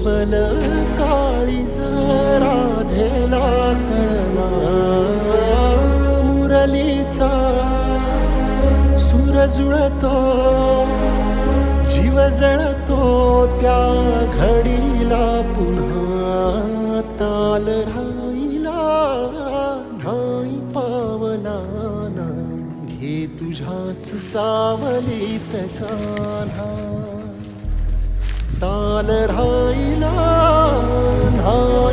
नवल काळीज राधेला कळला मुरलीचा सूर जुळतो जीव जळतो त्या घडीला पुन्हा ताल राहिला नाही पावला ना घे तुझ्याच सावलीत कान्हा ताल राहिला नाही